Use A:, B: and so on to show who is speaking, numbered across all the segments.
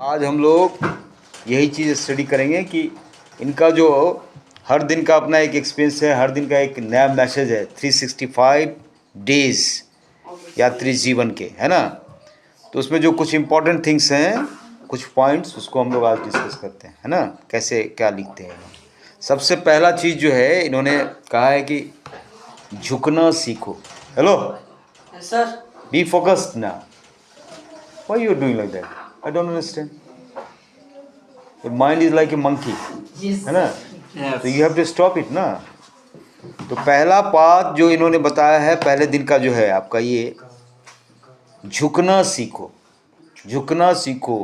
A: आज हम लोग यही चीज़ स्टडी करेंगे कि इनका जो हर दिन का अपना एक एक्सपीरियंस है, हर दिन का एक नया मैसेज है, 365 डेज यात्री जीवन के, है ना। तो उसमें जो कुछ इम्पोर्टेंट थिंग्स हैं, कुछ पॉइंट्स, उसको हम लोग आज डिस्कस करते हैं, है ना। कैसे क्या लिखते हैं। सबसे पहला चीज़ जो है, इन्होंने कहा है कि झुकना सीखो। हेलो
B: सर,
A: बी फोकस्ड ना। Why you are doing like that? I don't understand. Your mind is like a monkey, है ना। तो you have to stop it ना। तो पहला बात जो इन्होंने बताया है पहले दिन का जो है आपका, ये झुकना सीखो। झुकना सीखो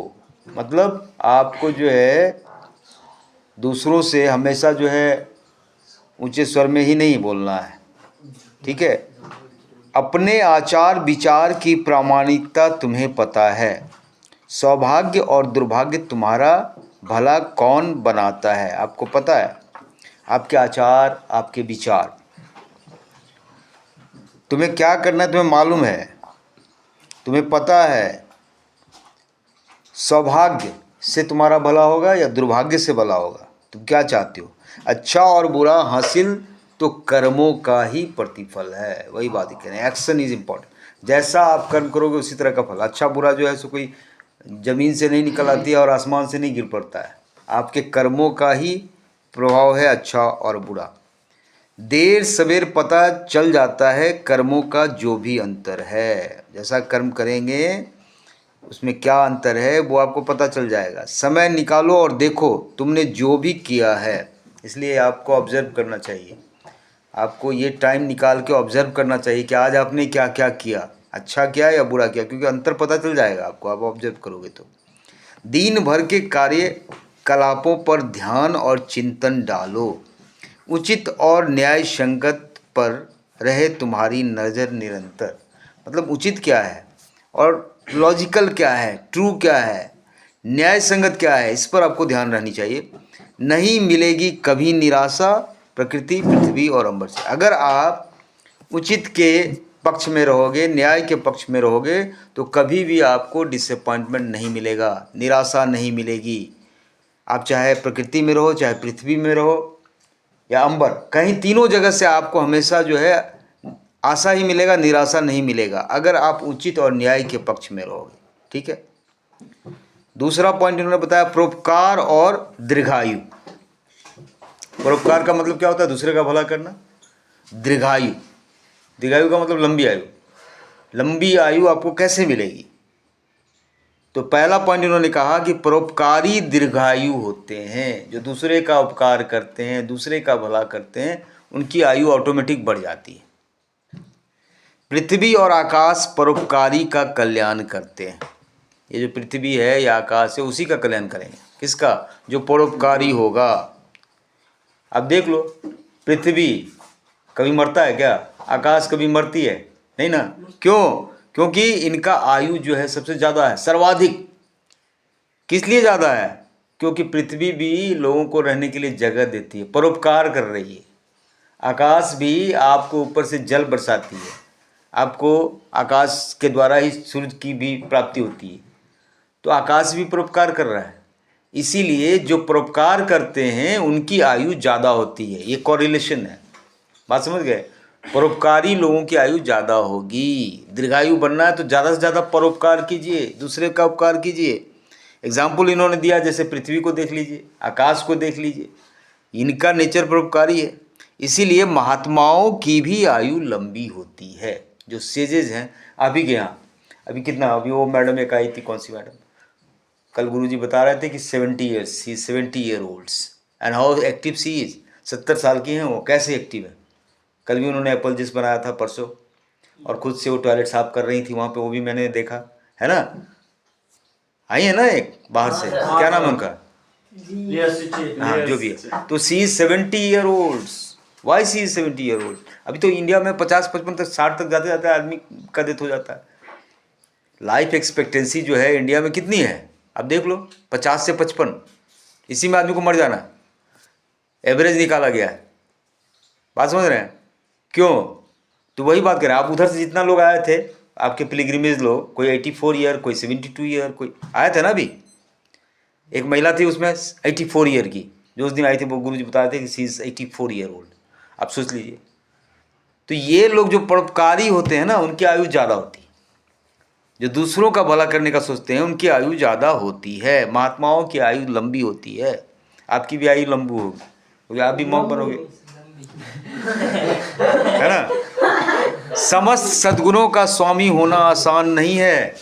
A: मतलब आपको जो है दूसरों से हमेशा जो है ऊंचे स्वर में ही नहीं बोलना है, ठीक है। अपने आचार विचार की प्रामाणिकता तुम्हें पता है। सौभाग्य और दुर्भाग्य तुम्हारा भला कौन बनाता है, आपको पता है। आपके आचार, आपके विचार, तुम्हें क्या करना है तुम्हें मालूम है, तुम्हें पता है। सौभाग्य से तुम्हारा भला होगा या दुर्भाग्य से भला होगा, तुम क्या चाहते हो। अच्छा और बुरा हासिल तो कर्मों का ही प्रतिफल है। वही बात कह रहे हैं, एक्शन इज इम्पॉर्टेंट। जैसा आप कर्म करोगे उसी तरह का फल। अच्छा बुरा जो है सो कोई ज़मीन से नहीं निकल आती है और आसमान से नहीं गिर पड़ता है, आपके कर्मों का ही प्रभाव है, अच्छा और बुरा। देर सवेर पता चल जाता है कर्मों का जो भी अंतर है। जैसा कर्म करेंगे उसमें क्या अंतर है वो आपको पता चल जाएगा। समय निकालो और देखो तुमने जो भी किया है। इसलिए आपको ऑब्जर्व करना चाहिए, आपको ये टाइम निकाल के ऑब्जर्व करना चाहिए कि आज आपने क्या क्या किया, अच्छा किया या बुरा किया, क्योंकि अंतर पता चल जाएगा आपको, आप ऑब्जर्व करोगे तो। दिन भर के कार्यकलापों पर ध्यान और चिंतन डालो। उचित और न्याय संगत पर रहे तुम्हारी नज़र निरंतर। मतलब उचित क्या है और लॉजिकल क्या है, ट्रू क्या है, न्याय संगत क्या है, इस पर आपको ध्यान रहनी चाहिए। नहीं मिलेगी कभी निराशा प्रकृति, पृथ्वी और अंबर से। अगर आप उचित के पक्ष में रहोगे, न्याय के पक्ष में रहोगे, तो कभी भी आपको डिसअपॉइंटमेंट नहीं मिलेगा, निराशा नहीं मिलेगी। आप चाहे प्रकृति में रहो, चाहे पृथ्वी में रहो या अंबर, कहीं तीनों जगह से आपको हमेशा जो है आशा ही मिलेगा, निराशा नहीं मिलेगा, अगर आप उचित और न्याय के पक्ष में रहोगे, ठीक है। दूसरा पॉइंट इन्होंने बताया परोपकार और दीर्घायु। परोपकार का मतलब क्या होता है, दूसरे का भला करना। दीर्घायु, दीर्घायु का मतलब लंबी आयु। लंबी आयु आपको कैसे मिलेगी, तो पहला पॉइंट इन्होंने कहा कि परोपकारी दीर्घायु होते हैं। जो दूसरे का उपकार करते हैं, दूसरे का भला करते हैं, उनकी आयु ऑटोमेटिक बढ़ जाती है। पृथ्वी और आकाश परोपकारी का कल्याण करते हैं। ये जो पृथ्वी है या आकाश है उसी का कल्याण करेंगे। किसका? जो परोपकारी होगा। अब देख लो, पृथ्वी कभी मरता है क्या? आकाश कभी मरती है नहीं ना। क्यों? क्योंकि इनका आयु जो है सबसे ज़्यादा है, सर्वाधिक। किस लिए ज़्यादा है? क्योंकि पृथ्वी भी लोगों को रहने के लिए जगह देती है, परोपकार कर रही है। आकाश भी आपको ऊपर से जल बरसाती है, आपको आकाश के द्वारा ही सूर्य की भी प्राप्ति होती है, तो आकाश भी परोपकार कर रहा है। इसीलिए जो परोपकार करते हैं उनकी आयु ज़्यादा होती है, ये कोरिलेशन है। बात समझ गए? परोपकारी लोगों की आयु ज़्यादा होगी। दीर्घायु बनना है तो ज़्यादा से ज़्यादा परोपकार कीजिए, दूसरे का उपकार कीजिए। एग्जाम्पल इन्होंने दिया, जैसे पृथ्वी को देख लीजिए, आकाश को देख लीजिए, इनका नेचर परोपकारी है। इसीलिए महात्माओं की भी आयु लंबी होती है, जो सेजेज हैं। अभी के यहाँ अभी कितना, अभी वो मैडम एक आई थी, कौन सी मैडम, कल गुरुजी बता रहे थे कि 70 years, see 70 year olds and how active she is. 70 साल की हैं वो, कैसे एक्टिव है। कल भी उन्होंने एप्पल जूस बनाया था परसों, और खुद से वो टॉयलेट साफ कर रही थी वहाँ पे, वो भी मैंने देखा, है ना। आई है ना एक बाहर से, क्या नाम है उनका, हाँ जो भी है। तो she is 70 year old. Why she is 70 year old? अभी तो इंडिया में 50-55 तक, 60 तक जाते जाते आदमी का डेथ हो जाता है। लाइफ एक्सपेक्टेंसी जो है इंडिया में कितनी है, अब देख लो, 50 से 55, इसी में आदमी को मर जाना, एवरेज निकाला गया है। बात समझ रहे हैं? क्यों? तो वही बात करें, आप उधर से जितना लोग आए थे आपके पिलग्रिमेज लोग, कोई 84 ईयर, कोई 72 ईयर, कोई आए थे ना अभी, एक महिला थी उसमें 84 ईयर की, जो उस दिन आई थी, वो गुरु जी बताए थे कि सी इज 84 ईयर ओल्ड। आप सोच लीजिए। तो ये लोग जो परोपकारी होते हैं ना, उनकी आयु ज़्यादा होती है। जो दूसरों का भला करने का सोचते हैं उनकी आयु ज़्यादा होती है। महात्माओं की आयु लंबी होती है। आपकी भी आयु लंबू होगी, क्योंकि आप भी मौक बनोगे, है ना। समस्त सद्गुणों का स्वामी होना आसान नहीं है।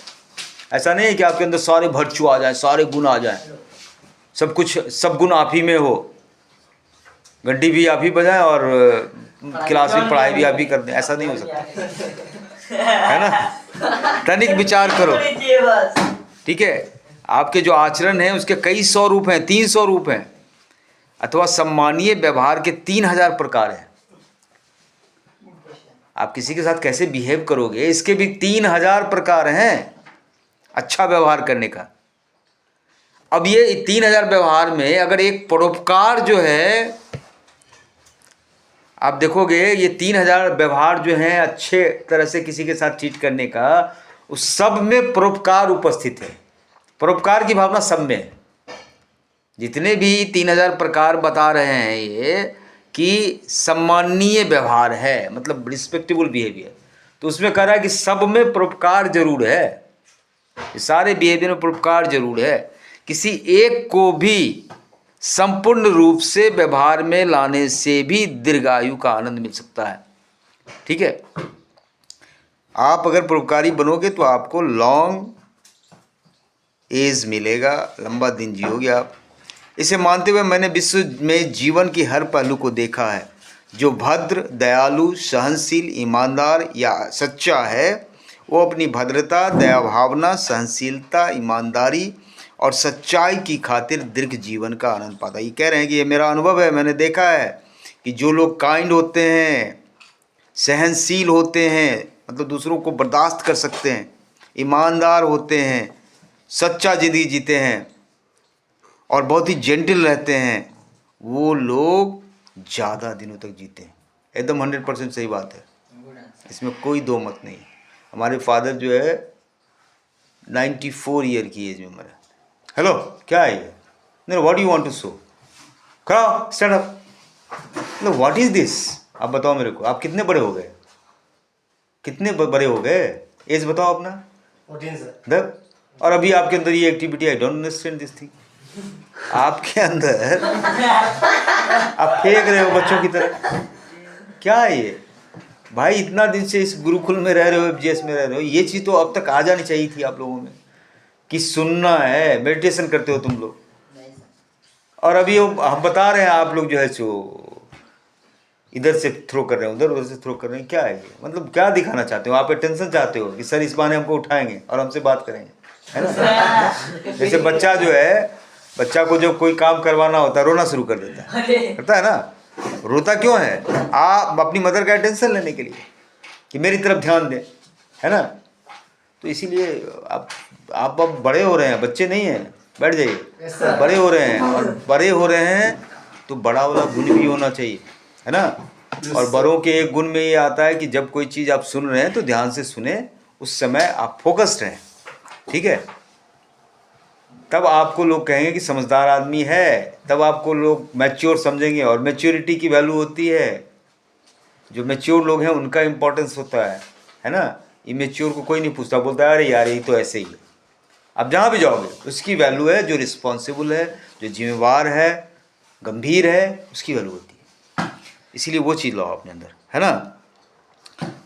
A: ऐसा नहीं है कि आपके अंदर सारे भर्चू आ जाए, सारे गुण आ जाए, सब कुछ, सब गुण आप ही में हो, घंटी भी आप ही बजाएं और क्लास में पढ़ाई भी आप ही कर दें। ऐसा नहीं हो सकता, है ना। तनिक विचार करो, ठीक है। आपके जो आचरण है उसके कई 100 रूप हैं, 300 रूप हैं, अथवा सम्मानीय व्यवहार के 3000 प्रकार हैं। आप किसी के साथ कैसे बिहेव करोगे, इसके भी 3000 प्रकार हैं अच्छा व्यवहार करने का। अब ये 3000 व्यवहार में अगर एक परोपकार जो है, आप देखोगे ये 3000 व्यवहार जो हैं अच्छे तरह से किसी के साथ ट्रीट करने का, उस सब में परोपकार उपस्थित है। परोपकार की भावना सब में है। जितने भी 3000 प्रकार बता रहे हैं ये कि सम्माननीय व्यवहार है, मतलब रिस्पेक्टेबल बिहेवियर, तो उसमें कह रहा है कि सब में परोपकार जरूर है। सारे बिहेवियर में परोपकार जरूर है। किसी एक को भी संपूर्ण रूप से व्यवहार में लाने से भी दीर्घायु का आनंद मिल सकता है। ठीक है, आप अगर परोपकारी बनोगे तो आपको लॉन्ग एज मिलेगा, लंबा दिन जियोगे आप। इसे मानते हुए मैंने विश्व में जीवन की हर पहलू को देखा है। जो भद्र, दयालु, सहनशील, ईमानदार या सच्चा है, वो अपनी भद्रता, दया भावना, सहनशीलता, ईमानदारी और सच्चाई की खातिर दीर्घ जीवन का आनंद पाता है। ये कह रहे हैं कि ये मेरा अनुभव है, मैंने देखा है कि जो लोग काइंड होते हैं, सहनशील होते हैं, मतलब दूसरों को बर्दाश्त कर सकते हैं, ईमानदार होते हैं, सच्चा ज़िंदगी जीते हैं और बहुत ही जेंटल रहते हैं, वो लोग ज़्यादा दिनों तक जीते हैं। एकदम 100% सही बात है, इसमें कोई दो मत नहीं। हमारे फादर जो है 94 ईयर की एज में मरे। हेलो, क्या है ये? नहीं, what you want to show? खड़ा, stand up. No, what is this? आप बताओ मेरे को, आप कितने बड़े हो गए? कितने बड़े हो गए? एज बताओ अपना।
B: 14 सर।
A: और अभी आपके अंदर ये activity, I don't understand this thing. आपके अंदर आप फेंक रहे हो बच्चों की तरह। क्या है ये भाई? इतना दिन से इस गुरुकुल में रह रहे हो, एफजीएस में रह रहे हो, ये चीज़ तो अब तक आ जानी चाहिए थी आप लोगों में कि सुनना है। मेडिटेशन करते हो तुम लोग, और अभी हम बता रहे हैं, आप लोग जो है सो इधर से थ्रो कर रहे हैं, उधर से थ्रो कर रहे हैं। क्या है ये? मतलब क्या दिखाना चाहते हो आप? अटेंशन चाहते हो कि सर इस बहाने हमको उठाएंगे और हमसे बात करेंगे, है ना। जैसे बच्चा जो है, बच्चा को जब कोई काम करवाना होता है रोना शुरू कर देता है, करता है ना। रोता क्यों है? आप अपनी मदर का अटेंशन लेने के लिए कि मेरी तरफ ध्यान दे, है ना। तो इसीलिए आप अब बड़े हो रहे हैं, बच्चे नहीं हैं। बैठ जाइए। बड़े हो रहे हैं, और बड़े हो रहे हैं तो बड़ा वाला गुण भी होना चाहिए, है ना। और बड़ों के एक गुण में ये आता है कि जब कोई चीज़ आप सुन रहे हैं तो ध्यान से सुने, उस समय आप फोकस्ड रहें, ठीक है। तब आपको लोग कहेंगे कि समझदार आदमी है, तब आपको लोग मैच्योर समझेंगे। और मैच्योरिटी की वैल्यू होती है, जो मैच्योर लोग हैं उनका इम्पोर्टेंस होता है ना। इमेच्योर को कोई नहीं पूछता, बोलता है अरे यार ये तो ऐसे ही है। आप जहाँ भी जाओगे उसकी वैल्यू है। जो रिस्पॉन्सिबल है, जो जिम्मेवार है, गंभीर है, उसकी वैल्यू होती है। इसीलिए वो चीज़ लाओ अपने अंदर, है ना।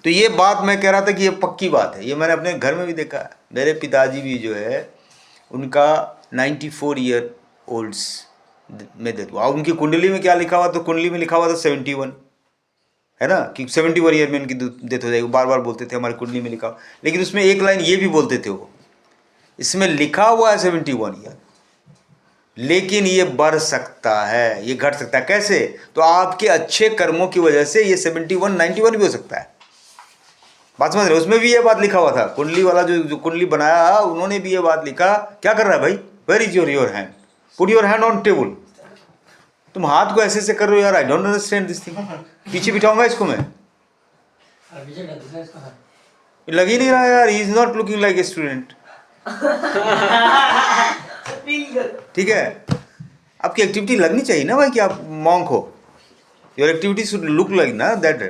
A: तो ये बात मैं कह रहा था कि ये पक्की बात है। ये मैंने अपने घर में भी देखा है। मेरे पिताजी भी जो है उनका 94 ईयर ओल्ड्स में डेथ हुआ। उनकी कुंडली में क्या लिखा हुआ? तो कुंडली में लिखा हुआ था 71, है ना, कि 71 ईयर में उनकी डेथ हो जाएगी। बार बार बोलते थे हमारी कुंडली में लिखा, लेकिन उसमें एक लाइन ये भी बोलते थे वो, इसमें लिखा हुआ है 71 ईयर, लेकिन ये बढ़ सकता है, ये घट सकता है। कैसे? तो आपके अच्छे कर्मों की वजह से ये 71, 91 भी हो सकता है। बात समझ रहे हो? उसमें भी ये बात लिखा हुआ था। कुंडली वाला जो कुंडली बनाया उन्होंने भी ये बात लिखा। क्या कर रहा है भाई? Where is your hand? Put your hand on table. तुम हाथ को ऐसे कर रहे हो यार, I don't understand this thing. पीछे बिठाऊंगा इसको मैं, लग ही नहीं रहा यार। He is not looking like a student. ठीक है, आपकी एक्टिविटी लगनी चाहिए ना भाई कि आप मॉन्क हो। Your activity should look like ना दैट।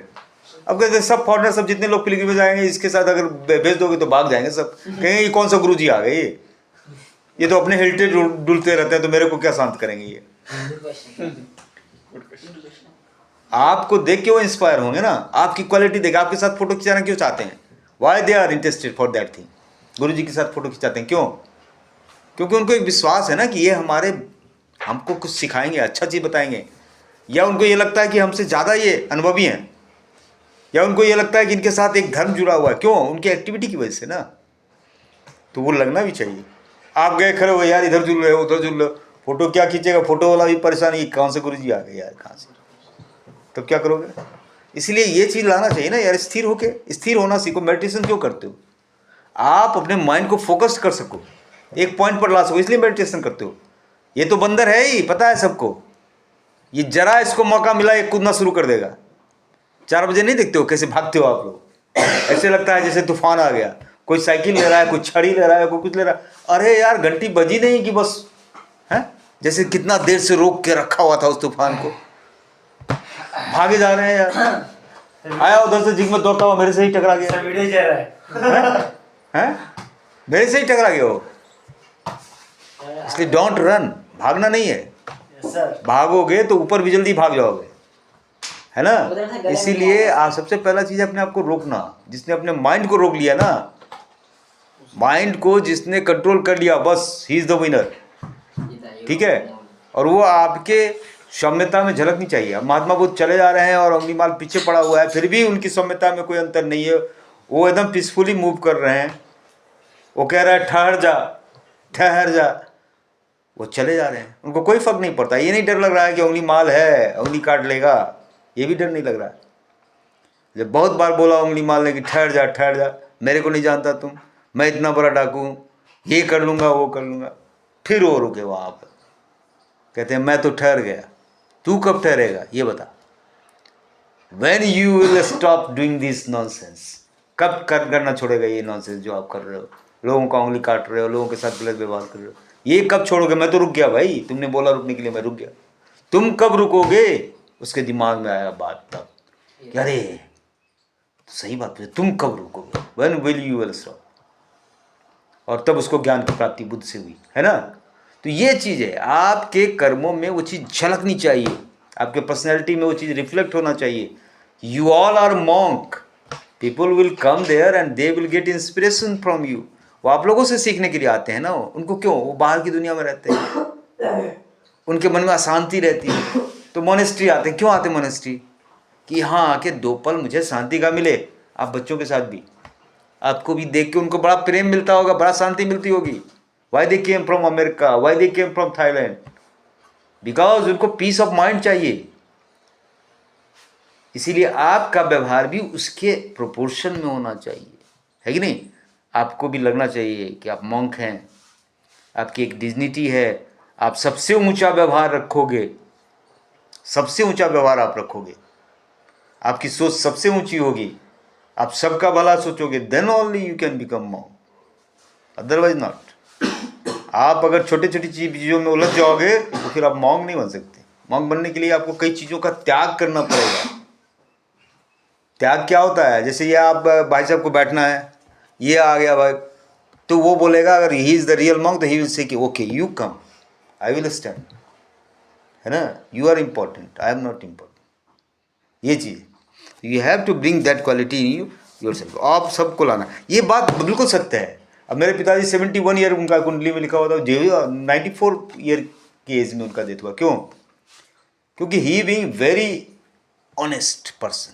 A: अब कहते सब फॉरनर, सब जितने लोग पिलग्रिमेज जाएंगे इसके साथ अगर भेज दोगे तो भाग जाएंगे सब, कहेंगे ये कौन सा गुरु जी आ गए, ये तो अपने हेरिटेज डुलते रहते हैं, तो मेरे को क्या शांत करेंगे ये। आपको देख के वो इंस्पायर होंगे ना, आपकी क्वालिटी देख, आपके साथ फोटो खिंचाना क्यों चाहते हैं, why they are interested for that thing. Guru ji के साथ फोटो खिंचाते हैं क्यों? क्योंकि उनको एक विश्वास है ना कि ये हमको कुछ सिखाएंगे, अच्छा चीज़ बताएंगे, या उनको ये लगता है कि हमसे ज़्यादा ये अनुभवी हैं, या उनको ये लगता है कि इनके साथ एक धर्म जुड़ा हुआ है। क्यों? उनकी एक्टिविटी की वजह से ना। तो वो लगना भी चाहिए। आप गए खड़े हो यार, इधर जुड़ रहे हो उधर जुड़ रहे हो, फोटो क्या खींचेगा, फोटो वाला भी परेशान, ये कौन से गुरु जी आ गए यार, कहाँ से, तब क्या करोगे? इसलिए ये चीज़ लाना चाहिए ना यार, स्थिर होना सीखो। मेडिटेशन क्यों करते हो? आप अपने माइंड को फोकस कर सको, एक पॉइंट पर ला सको, इसलिए मेडिटेशन करते हो। ये तो बंदर है ही, पता है सबको, ये जरा इसको मौका मिला ये कूदना शुरू कर देगा। 4 बजे नहीं देखते हो कैसे भागते हो आप लोग, ऐसे लगता है जैसे तूफान आ गया, कोई साइकिल ले रहा है, कोई छड़ी ले रहा है, कोई कुछ ले रहा है। अरे यार घंटी बजी नहीं कि बस है, जैसे कितना देर से रोक के रखा हुआ था उस तूफान को, भागे जा रहे हैं यार। आया उधर से जिग में दौड़ता हुआ मेरे से ही टकरा गया, मेरे से ही टकरा गया वो। इसलिए डोंट रन, भागना नहीं है, भागोगे तो ऊपर भी जल्दी भाग जाओगे, है ना। इसीलिए आप सबसे पहला चीज अपने आप को रोकना। जिसने अपने माइंड को रोक लिया ना, माइंड को जिसने कंट्रोल कर लिया, बस ही इज द विनर। ठीक है, और वो आपके सौम्यता में झलकनी चाहिए। अब महात्मा बुद्ध चले जा रहे हैं और अंगुलीमाल पीछे पड़ा हुआ है, फिर भी उनकी सौम्यता में कोई अंतर नहीं है, वो एकदम पीसफुली मूव कर रहे हैं। वो कह रहा है ठहर जा ठहर जा, वो चले जा रहे हैं, उनको कोई फर्क नहीं पड़ता। ये नहीं डर लग रहा है कि उंगली माल है, उंगली काट लेगा, ये भी डर नहीं लग रहा है। जब बहुत बार बोला उंगली माल ने कि ठहर जा, मेरे को नहीं जानता तुम, मैं इतना बड़ा डाकू हूँ, ये कर लूँगा वो कर लूँगा, फिर वो रुके वहाँ पर। कहते हैं मैं तो ठहर गया, तू कब ठहरेगा ये बता। When you will stop doing this nonsense, कब करना छोड़ेगा ये नॉनसेंस जो आप कर रहे हो, लोगों का उंगली काट रहे हो, लोगों के साथ गलत व्यवहार कर रहे हो, ये कब छोड़ोगे? मैं तो रुक गया भाई, तुमने बोला रुकने के लिए, मैं रुक गया। तुम कब रुकोगे? उसके दिमाग में आया बात तब, अरे सही बात है, तुम कब रुकोगे? When will you will stop? और तब उसको ज्ञान की प्राप्ति बुद्ध से हुई, है ना। तो ये चीज़ है, आपके कर्मों में वो चीज़ झलकनी चाहिए, आपके पर्सनैलिटी में वो चीज़ रिफ्लेक्ट होना चाहिए। You all are monk, people will come there and they will get inspiration from you. वो आप लोगों से सीखने के लिए आते हैं ना। उनको क्यों, वो बाहर की दुनिया में रहते हैं, उनके मन में अशांति रहती है, तो मोनेस्ट्री आते हैं। क्यों आते हैं मोनेस्ट्री? कि यहाँ आके 2 पल मुझे शांति का मिले। आप बच्चों के साथ भी, आपको भी देख के उनको बड़ा प्रेम मिलता होगा, बड़ा शांति मिलती होगी। Why they came from America? Why they came from Thailand? Because उनको पीस ऑफ माइंड चाहिए। इसीलिए आपका व्यवहार भी उसके प्रोपोर्शन में होना चाहिए, है कि नहीं। आपको भी लगना चाहिए कि आप मॉन्क हैं, आपकी एक डिग्निटी है, आप सबसे ऊंचा व्यवहार रखोगे, सबसे ऊंचा व्यवहार आप रखोगे, आपकी सोच सबसे ऊंची होगी, आप सबका भला सोचोगे, then only you can become monk, otherwise not. आप अगर छोटी छोटी चीज़ों में उलझ जाओगे तो फिर आप मॉन्क नहीं बन सकते। मॉन्क बनने के लिए आपको कई चीज़ों का त्याग करना पड़ेगा। त्याग क्या होता है? जैसे ये आप भाई साहब को बैठना है, ये आ गया भाई, तो वो बोलेगा अगर he is the real monk तो ही विल से कि okay you come, I will stand, है ना। You are important, I am not important, ये चीज़। You have to bring that quality in you yourself. आप सबको लाना, ये बात बिल्कुल सत्य है। अब मेरे पिताजी 71 ईयर उनका कुंडली में लिखा हुआ था, 94 ईयर की एज में उनका डेथ हुआ। क्यों? क्योंकि ही बीइंग वेरी ऑनेस्ट पर्सन,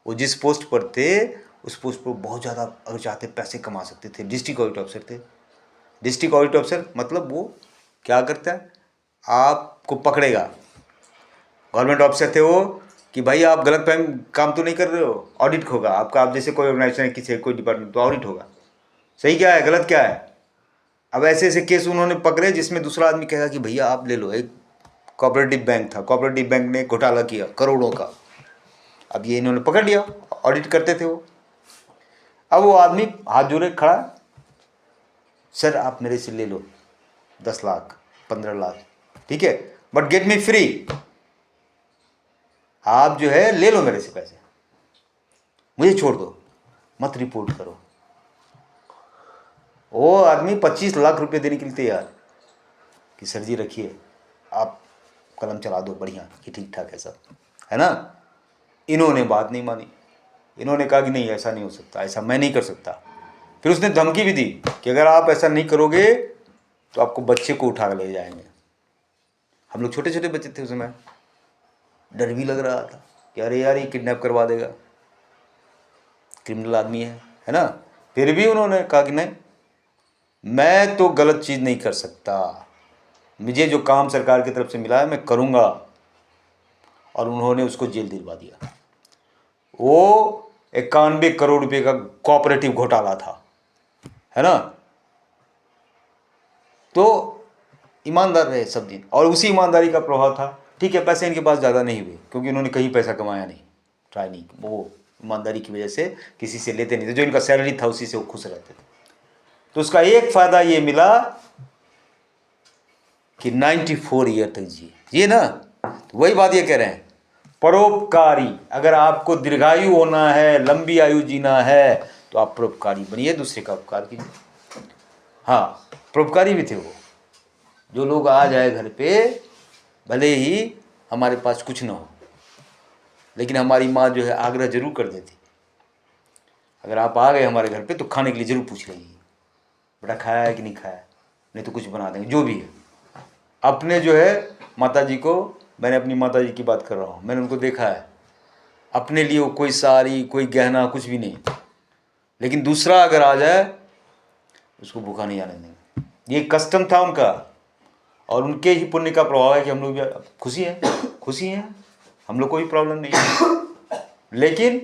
A: वो जिस पोस्ट पर थे उस पोस्ट पर बहुत ज़्यादा अगर चाहते पैसे कमा सकते थे। डिस्ट्रिक्ट ऑडिट ऑफिसर थे। डिस्ट्रिक्ट ऑडिट ऑफिसर मतलब वो क्या करता है, आपको पकड़ेगा। गवर्नमेंट ऑफिसर थे वो कि भाई आप गलत काम तो नहीं कर रहे हो, ऑडिट होगा आपका। आप जैसे कोई ऑर्गेनाइजेशन है, किसी कोई डिपार्टमेंट, तो ऑडिट होगा, सही क्या है गलत क्या है। अब ऐसे ऐसे केस उन्होंने पकड़े जिसमें दूसरा आदमी कहेगा कि भैया आप ले लो। एक कोऑपरेटिव बैंक था, कोऑपरेटिव बैंक ने घोटाला किया करोड़ों का। अब ये इन्होंने पकड़ लिया, ऑडिट करते थे वो। अब वो आदमी हाथ जोड़े खड़ा, सर आप मेरे से ले लो, 10 लाख 15 लाख, ठीक है, बट गेट मी फ्री। आप जो है ले लो मेरे से पैसे, मुझे छोड़ दो, मत रिपोर्ट करो। वो आदमी 25 लाख रुपए देने के लिए तैयार कि सर जी रखिए, आप कलम चला दो बढ़िया कि ठीक ठाक है सब, है ना। इन्होंने बात नहीं मानी, इन्होंने कहा कि नहीं ऐसा नहीं हो सकता, ऐसा मैं नहीं कर सकता। फिर उसने धमकी भी दी कि अगर आप ऐसा नहीं करोगे तो आपको बच्चे को उठा कर ले जाएंगे। हम लोग छोटे छोटे बच्चे थे उस समय, डर भी लग रहा था कि अरे यार ये किडनैप करवा देगा, क्रिमिनल आदमी है ना। फिर भी उन्होंने कहा कि नहीं, मैं तो गलत चीज़ नहीं कर सकता, मुझे जो काम सरकार की तरफ से मिला है मैं करूँगा। और उन्होंने उसको जेल दिलवा दिया। वो 91 करोड़ रुपए का कोऑपरेटिव घोटाला था, है ना। तो ईमानदार रहे सब दिन, और उसी ईमानदारी का प्रभाव था। ठीक है, पैसे इनके पास ज़्यादा नहीं हुए क्योंकि उन्होंने कहीं पैसा कमाया नहीं, ट्राई नहीं, वो ईमानदारी की वजह से किसी से लेते नहीं थे, जो इनका सैलरी था उसी से वो खुश रहते थे। तो उसका एक फ़ायदा ये मिला कि 94 ईयर तक जिए ना। तो वही बात ये कह रहे हैं, परोपकारी। अगर आपको दीर्घायु होना है, लंबी आयु जीना है, तो आप परोपकारी बनिए, दूसरे का उपकार कीजिए। हाँ, परोपकारी भी थे वो, जो लोग आ जाए घर पे, भले ही हमारे पास कुछ ना हो, लेकिन हमारी माँ जो है आग्रह जरूर कर देती, अगर आप आ गए हमारे घर पे तो खाने के लिए जरूर पूछ लेगी, बेटा खाया है कि नहीं खाया, नहीं तो कुछ बना देंगे, जो भी है। अपने जो है माता जी को, मैंने अपनी माता जी की बात कर रहा हूँ, मैंने उनको देखा है, अपने लिए वो कोई साड़ी कोई गहना कुछ भी नहीं, लेकिन दूसरा अगर आ जाए उसको भूखा नहीं आने देंगे। ये कस्टम था उनका, और उनके ही पुण्य का प्रभाव है कि हम लोग भी खुशी हैं, हम लोग कोई प्रॉब्लम नहीं है। लेकिन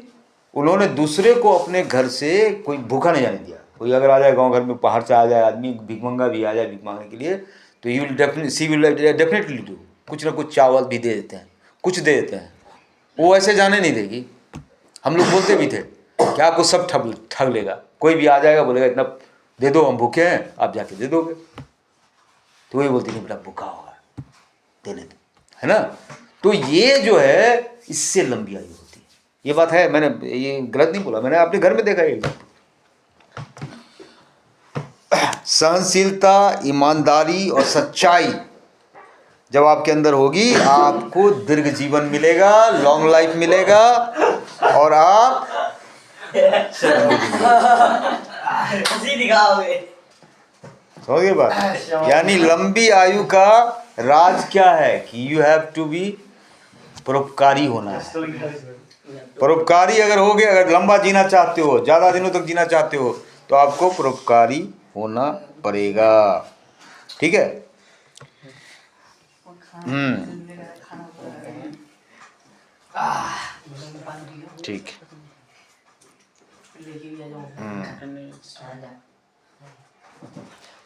A: उन्होंने दूसरे को अपने घर से कोई भूखा नहीं जाने दिया। कोई अगर आ जाए गांव घर में, पहाड़ से आ जाए आदमी, भिखमंगा भी आ जाए भीख मांगने के लिए, तो सी विल डेफिनेटली डू, कुछ ना कुछ चावल भी दे देते हैं, कुछ दे देते हैं, वो ऐसे जाने नहीं देगी। हम लोग बोलते भी थे कि आपको सब ठग लेगा, कोई भी आ जाएगा बोलेगा इतना दे दो, हम भूखे हैं, आप जाके दे दोगे। तो वही बोलती नहीं, बेटा भूखा होगा, दे दो, है ना। तो ये जो है इससे लंबी आयु होती है, ये बात है, मैंने ये गलत नहीं बोला, मैंने अपने घर में देखा ये बात। सहनशीलता, ईमानदारी और सच्चाई जब आपके अंदर होगी, आपको दीर्घ जीवन मिलेगा, लॉन्ग लाइफ मिलेगा, और आप समझ गए बात। यानी लंबी आयु का राज क्या है कि यू हैव टू बी परोपकारी होना है। परोपकारी अगर हो गए, अगर लंबा जीना चाहते हो, ज़्यादा दिनों तक जीना चाहते हो, तो आपको परोपकारी होना पड़ेगा, ठीक है। ठीक।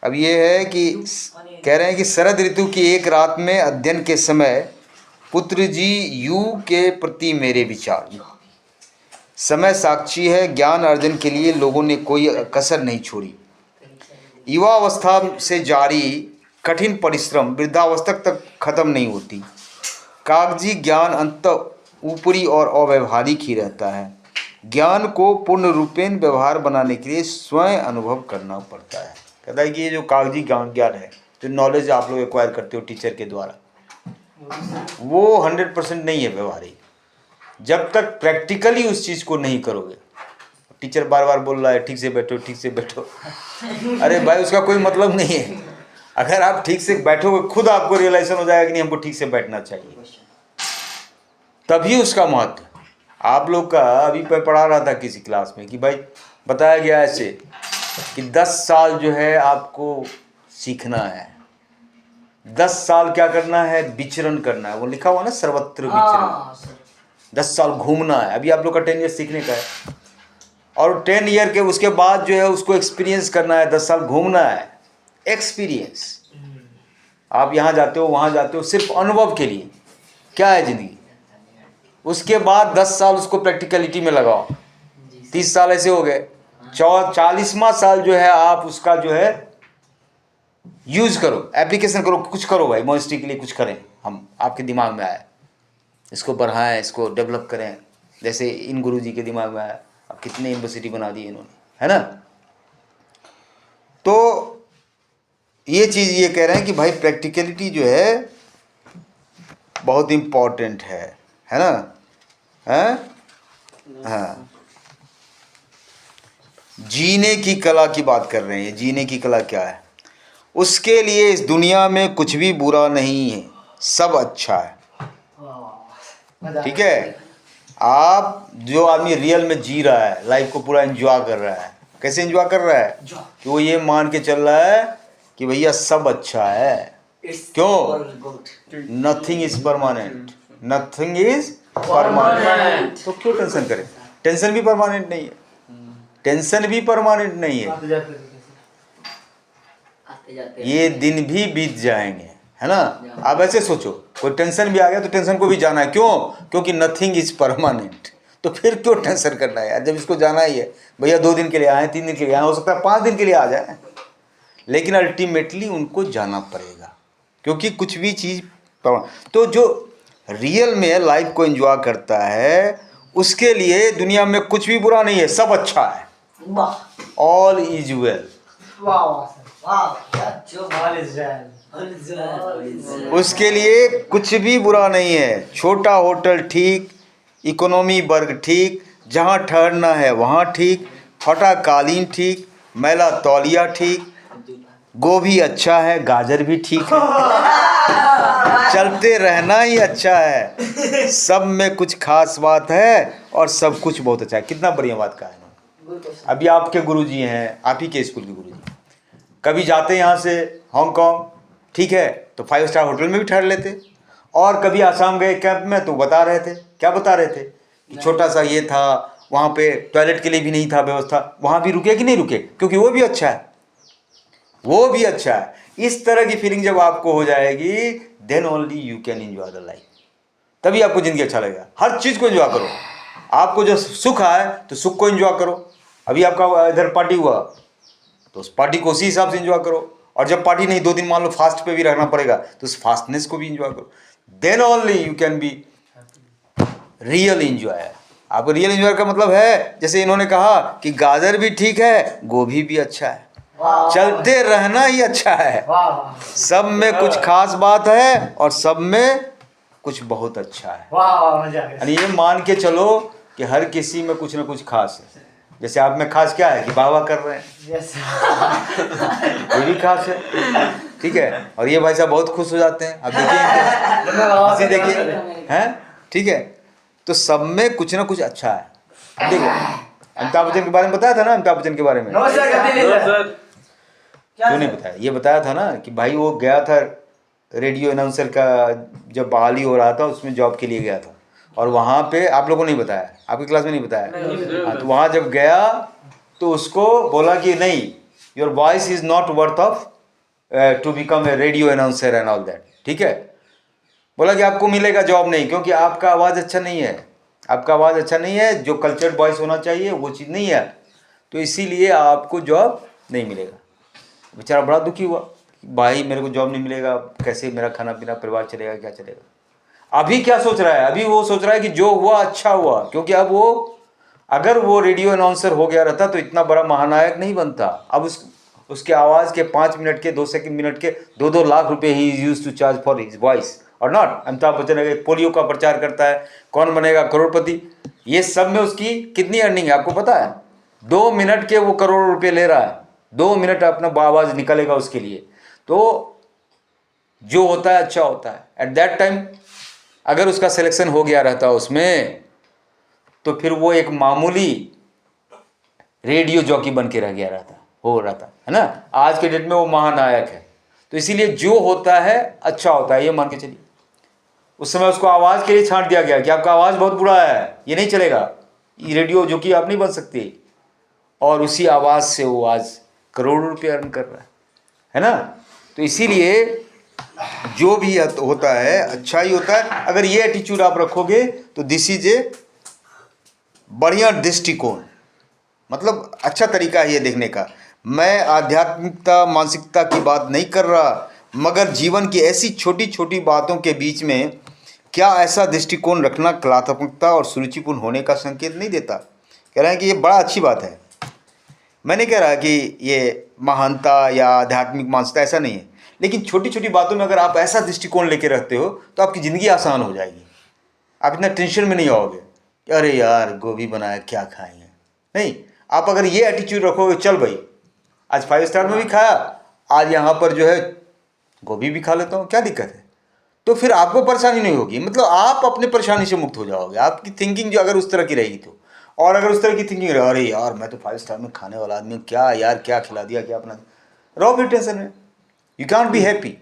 A: अब ये है कि कह रहे हैं कि शरद ऋतु की एक रात में अध्ययन के समय पुत्र जी यू के प्रति मेरे विचार। समय साक्षी है, ज्ञान अर्जन के लिए लोगों ने कोई कसर नहीं छोड़ी। युवावस्था से जारी कठिन परिश्रम वृद्धावस्था तक खत्म नहीं होती। कागजी ज्ञान अंततः ऊपरी और अव्यवहारिक ही रहता है। ज्ञान को पूर्ण रूपेण व्यवहार बनाने के लिए स्वयं अनुभव करना पड़ता है। कहता है कि ये जो कागजी ज्ञान है, जो नॉलेज आप लोग एक्वायर करते हो टीचर के द्वारा, वो 100% नहीं है व्यवहारिक, जब तक प्रैक्टिकली उस चीज़ को नहीं करोगे। टीचर बार बार बोल रहा है ठीक से बैठो, ठीक से बैठो, अरे भाई उसका कोई मतलब नहीं है। अगर आप ठीक से बैठोगे, खुद आपको रियलाइजेशन हो जाएगा कि नहीं हमको ठीक से बैठना चाहिए, तभी उसका महत्व। आप लोग का अभी मैं पढ़ा रहा था किसी क्लास में कि भाई बताया गया ऐसे कि 10 साल जो है आपको सीखना है, 10 साल क्या करना है, विचरण करना है। वो लिखा हुआ ना, सर्वत्र विचरण। 10 साल घूमना है। अभी आप लोग का 10 ईयर सीखने का है, और 10 ईयर के उसके बाद जो है उसको एक्सपीरियंस करना है। 10 साल घूमना है, एक्सपीरियंस। आप यहाँ जाते हो, वहाँ जाते हो, सिर्फ अनुभव के लिए। क्या है ज़िंदगी? उसके बाद 10 साल उसको प्रैक्टिकलिटी में लगाओ। 30 साल ऐसे हो गए। 40वां साल जो है आप उसका जो है यूज करो, एप्लीकेशन करो, कुछ करो भाई, मॉनेस्ट्री के लिए कुछ करें हम, आपके दिमाग में आए इसको बढ़ाएं, इसको डेवलप करें, जैसे इन गुरुजी के दिमाग में आया, अब कितने यूनिवर्सिटी बना दी इन्होंने, है ना। तो ये चीज़ ये कह रहे हैं कि भाई प्रैक्टिकलिटी जो है बहुत इम्पॉर्टेंट है ना, है हाँ। जीने की कला की बात कर रहे हैं, जीने की कला क्या है? उसके लिए इस दुनिया में कुछ भी बुरा नहीं है, सब अच्छा है, ठीक है। आप जो आदमी रियल में जी रहा है, लाइफ को पूरा एंजॉय कर रहा है, कैसे एंजॉय कर रहा है कि वो ये मान के चल रहा है कि भैया सब अच्छा है। क्यों? Nothing is permanent, nothing is permanent. तो क्यों टेंशन करें? टेंशन भी परमानेंट नहीं है, टेंशन भी परमानेंट नहीं है, ये दिन भी बीत जाएंगे, है ना। आप ऐसे सोचो, कोई टेंशन भी आ गया तो टेंशन को भी जाना है, क्यों? क्योंकि नथिंग इज परमानेंट। तो फिर क्यों टेंशन करना है यार, जब इसको जाना ही है। भैया 2 दिन के लिए आए, 3 दिन के लिए आए, हो सकता है 5 दिन के लिए आ जाए, लेकिन अल्टीमेटली उनको जाना पड़ेगा, क्योंकि कुछ भी चीज़। तो जो रियल में लाइफ को एंजॉय करता है, उसके लिए दुनिया में कुछ भी बुरा नहीं है, सब अच्छा है, ऑल इज वेल। उसके लिए कुछ भी बुरा नहीं है, छोटा होटल ठीक, इकोनॉमी वर्ग ठीक, जहाँ ठहरना है वहाँ ठीक, फटा कालीन ठीक, मैला तौलिया ठीक, गोभी अच्छा है, गाजर भी ठीक है, चलते रहना ही अच्छा है, सब में कुछ खास बात है और सब कुछ बहुत अच्छा है। कितना बढ़िया बात कहा है ना। अभी आपके गुरुजी हैं, आप ही के स्कूल के गुरुजी, कभी जाते यहाँ से हांगकांग, ठीक है, तो 5 स्टार होटल में भी ठहर लेते, और कभी आसाम गए कैंप में तो बता रहे थे, क्या बता रहे थे कि छोटा सा ये था, वहाँ पे टॉयलेट के लिए भी नहीं था व्यवस्था, वहाँ भी रुके कि नहीं रुके, क्योंकि वो भी अच्छा है, वो भी अच्छा है। इस तरह की फीलिंग जब आपको हो जाएगी, then only you can enjoy the life, तभी आपको जिंदगी अच्छा लगेगा। हर चीज़ को एंजॉय करो, आपको जो सुख आए तो सुख को एंजॉय करो। अभी आपका इधर पार्टी हुआ तो उस पार्टी को उसी हिसाब से एंजॉय करो, और जब पार्टी नहीं, 2 दिन मान लो फास्ट पे भी रहना पड़ेगा, तो उस फास्टनेस को भी एंजॉय करो, then only you can be real enjoy. आपको रियल एंजॉय का मतलब है, जैसे इन्होंने कहा कि गाजर भी ठीक है, गोभी भी अच्छा है, चलते रहना ही अच्छा है, सब में कुछ खास बात है और सब में कुछ बहुत अच्छा है। यानी ये मान के चलो कि हर किसी में कुछ ना कुछ खास है। जैसे आप में खास क्या है कि वाह वाह कर रहे हैं, ये भी खास है, ठीक है। और ये भाई साहब बहुत खुश हो जाते हैं, आप देखिए, देखिए हैं, ठीक है। तो सब में कुछ ना कुछ अच्छा है। देखो अमिताभ बच्चन के बारे में बताया था ना, अमिताभ बच्चन के बारे में क्यों नहीं बताया? ये बताया था ना कि भाई वो गया था रेडियो अनाउंसर का, जब बहाली हो रहा था उसमें जॉब के लिए गया था, और वहाँ पे आप लोगों ने नहीं बताया, आपकी क्लास में नहीं बताया। हाँ, तो वहाँ जब गया तो उसको बोला कि नहीं, your voice is not worth of to become a radio announcer and all that, ठीक है। बोला कि आपको मिलेगा जॉब नहीं, क्योंकि आपका आवाज़ अच्छा नहीं है, आपका आवाज़ अच्छा नहीं है, जो कल्चर्ड वॉइस होना चाहिए वो चीज़ नहीं है, तो इसीलिए आपको जॉब नहीं मिलेगा। बेचारा बड़ा दुखी हुआ, भाई मेरे को जॉब नहीं मिलेगा, कैसे मेरा खाना पीना परिवार चलेगा, क्या चलेगा। अभी क्या सोच रहा है? अभी वो सोच रहा है कि जो हुआ अच्छा हुआ, क्योंकि अब वो, अगर वो रेडियो अनाउंसर हो गया रहता तो इतना बड़ा महानायक नहीं बनता। अब उसके आवाज़ के 5 मिनट के 2 मिनट के 2-2 लाख रुपए he used to charge for his voice और नॉट। अमिताभ बच्चन अगर पोलियो का प्रचार करता है, कौन बनेगा करोड़पति, ये सब में उसकी कितनी अर्निंग है आपको पता है? 2 मिनट के वो करोड़ों रुपये ले रहा है, 2 मिनट अपना आवाज़ निकलेगा उसके लिए। तो जो होता है अच्छा होता है। एट दैट टाइम अगर उसका सिलेक्शन हो गया रहता उसमें, तो फिर वो एक मामूली रेडियो जॉकी बन के रह गया रहता, हो रहा था, है ना। आज के डेट में वो महानायक है। तो इसीलिए जो होता है अच्छा होता है, ये मान के चलिए। उस समय उसको आवाज़ के लिए छांट दिया गया कि आपका आवाज़ बहुत बुरा है, ये नहीं चलेगा, ये रेडियो जॉकी आप नहीं बन सकते। और उसी आवाज़ से वो आज करोड़ों रुपये अर्न कर रहा है ना। तो इसीलिए जो भी होता है अच्छा ही होता है। अगर ये एटीट्यूड आप रखोगे तो दिस इज ए बढ़िया दृष्टिकोण, मतलब अच्छा तरीका है ये देखने का। मैं आध्यात्मिकता मानसिकता की बात नहीं कर रहा, मगर जीवन की ऐसी छोटी छोटी बातों के बीच में क्या ऐसा दृष्टिकोण रखना कलात्मकता और सुरुचिपूर्ण होने का संकेत नहीं देता। कह रहे हैं कि ये बड़ा अच्छी बात है। मैं नहीं कह रहा कि ये महानता या आध्यात्मिक मानसिकता, ऐसा नहीं है, लेकिन छोटी छोटी बातों में अगर आप ऐसा दृष्टिकोण लेके रखते हो तो आपकी ज़िंदगी आसान हो जाएगी। आप इतना टेंशन में नहीं आओगे कि अरे यार गोभी बनाया क्या खाएंगे। नहीं, आप अगर ये एटीट्यूड रखोगे, चल भाई आज 5 स्टार में भी खाया, आज यहाँ पर जो है गोभी भी खा लेता हूँ, क्या दिक्कत है। तो फिर आपको परेशानी नहीं होगी, मतलब आप अपने परेशानी से मुक्त हो जाओगे। आपकी थिंकिंग जो अगर उस तरह की रहेगी तो, और अगर उस तरह की थिंकिंग रहे अरे यार मैं तो 5 स्टार में खाने वाला आदमी हूँ, क्या यार क्या खिला दिया क्या अपना, रहो फिर टेंशन में। You can't be happy.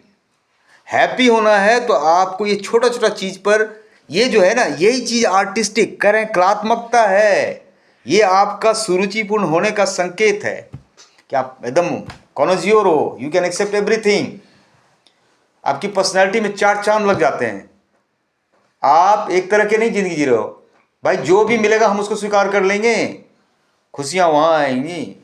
A: Happy होना है तो आपको ये छोटा छोटा चीज़ पर, ये जो है ना, यही चीज़ आर्टिस्टिक करें कलात्मकता है, ये आपका सुरुचिपूर्ण होने का संकेत है कि आप एकदम कॉनोजियोर हो, यू कैन एक्सेप्ट एवरीथिंग। आपकी पर्सनैलिटी में 4 चांद लग जाते हैं। आप एक तरह के नहीं जिंदगी जी रहे हो भाई, जो भी मिलेगा हम उसको स्वीकार कर लेंगे, खुशियाँ वहाँ आएंगी।